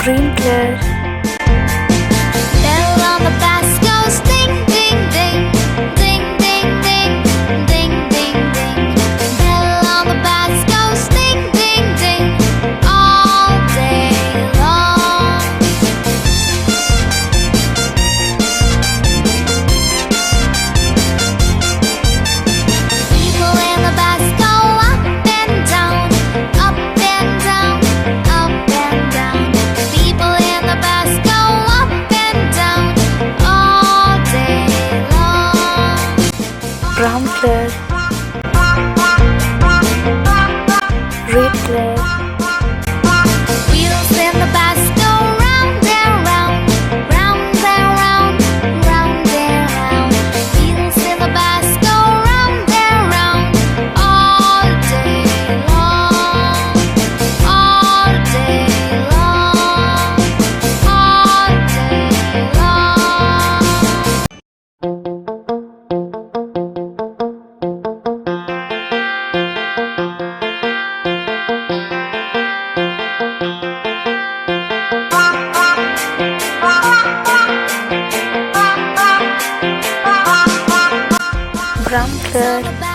Green color. Bell on the bus goes ding ding ding, ding ding ding, ding ding ding. Bell on the bus goes ding ding ding, all day long. People in the bus go up and down, up and down, up and down. People in the bus go up and down all day long. Brown color. Red color. Wheels in the bus go round and round, round and round, round and round. Wheels in the bus go round and round all day long, all day long, all day long. Brown color.